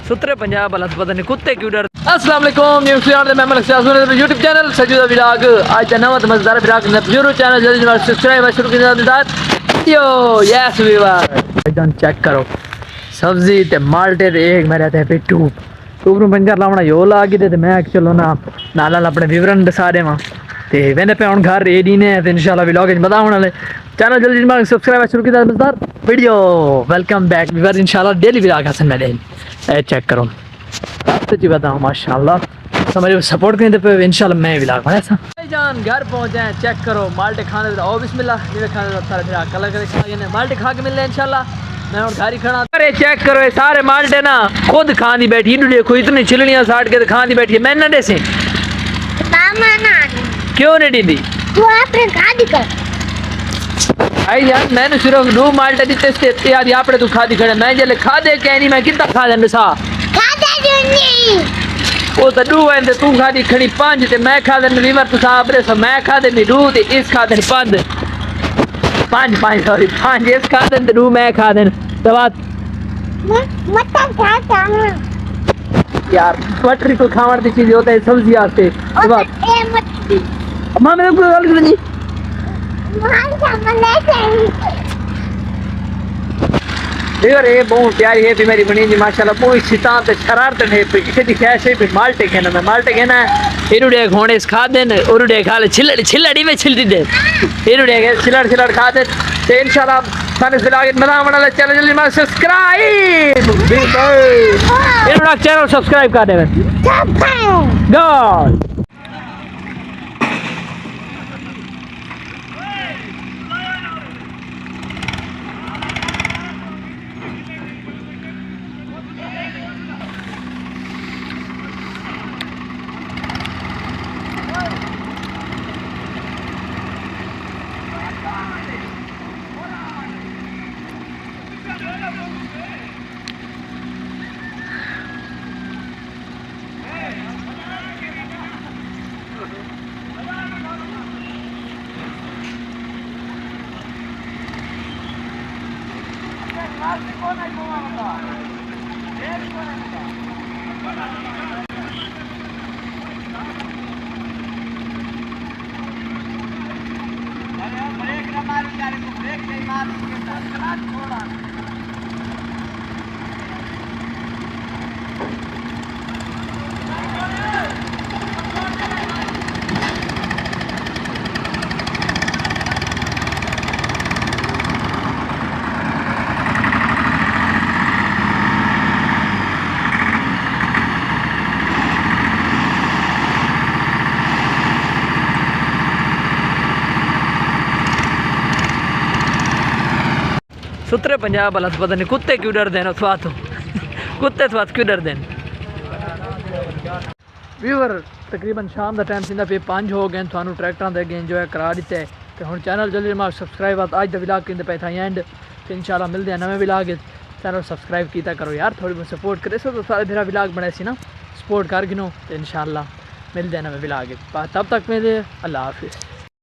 सुतरे पंजाब वाला पता नहीं कुत्ते क्यों डर। अस्सलाम वालेकुम यूट्यूब चैनल सजूदा विलाग आज नवा मजेदार विलाग जरूर चैनल जल्दी सब्सक्राइब शुरू कीजिए। यस वीवर भाईजान चेक करो सब्जी ते माल्टे ते एक मेरे ते पिट्टू टूब नु पंजर लावना यो ला के ते मैं चलो ना नाल अपने विवरण दसा देवां ते वेंदे पे हुन घर रेडी ने ते इंशाल्लाह विलाग च बतावन वाले चैनल जल्दी सब्सक्राइब शुरू कीजिए मजेदार वीडियो। वेलकम बैक वीवर इंशाल्लाह डेली विलाग हसन मैं डेली चेक करो सच्ची बताऊं माशाल्लाह हमारे सपोर्ट करने पे इंशाल्लाह मैं विलाग बना सा भाईजान घर पहुंचे हैं। चेक करो माल्टे खाने ओ बिस्मिल्लाह ये खाने सारे फिर कलर करे खा गए माल्टे खा के मिलने इंशाल्लाह मैं और घर ही खड़ा। अरे चेक करो ये सारे माल्टे ना खुद खानी बैठी देखो इतनी छिलनियां साट के खानी बैठी है। मैं ना दे से क्यों नहीं दी तू आपने खादी कर आई यार मैंने सिर्फ दो माल्टे दिते से यार आपने तू खादी खड़े मैं जले खा दे के नहीं मैं कितना खा दे सा खादा नहीं वो तो दो है तू खादी खड़ी पांच ते मैं खा दे वीवर तू साहब रे मैं खा दे दो ते इस खा दे पांच पांच सॉरी पांच इस खा दे दो मैं खा दे दवा मत खाता यार पटरी को खावर दी चीज होता है सब्जी आते दवा ए मत मां मेरे को गल करनी मान सामने से यार ये बहुत प्यारी है मेरी बनी जी माशाल्लाह पूरी सितांत शरारत है इसे दिखाया से भी माल्टे कहना मैं माल्टे कहना इरुडे घोड़े खा देन उरुडे खा ले छिलड़ी में छिल दे इरुडे के छिलड़ खा दे ते इंशाल्लाह थाने फिलहाल मना मना चैनल जल्दी में सब्सक्राइब इरुडा चैनल सब्सक्राइब कर दे गॉड सुतरे पंजाब वाला पता नहीं कुत्ते क्यों डर देना स्वाद कुत्ते स्वाद क्यों डर देन व्यूअर तकरीबन शाम का टाइम सीधा पे 5 हो गए थानू ट्रैक्टर दे अगे इंजॉय करा दिता है तो हुण चैनल जल्दी मार सब्सक्राइब आज दा विलाग किंदे पे था एंड तो इंशाल्लाह मिलते हैं नवे विलाग चैनल सब्सक्राइब कीता करो यार थोड़ी बहुत सपोर्ट करे सो तो सारे मेरा विलाग बनाए सी ना सपोर्ट कर गिनो तो इंशाल्लाह मिलते हैं नवे विलाग तब तक मेरे अल्लाह हाफिज़।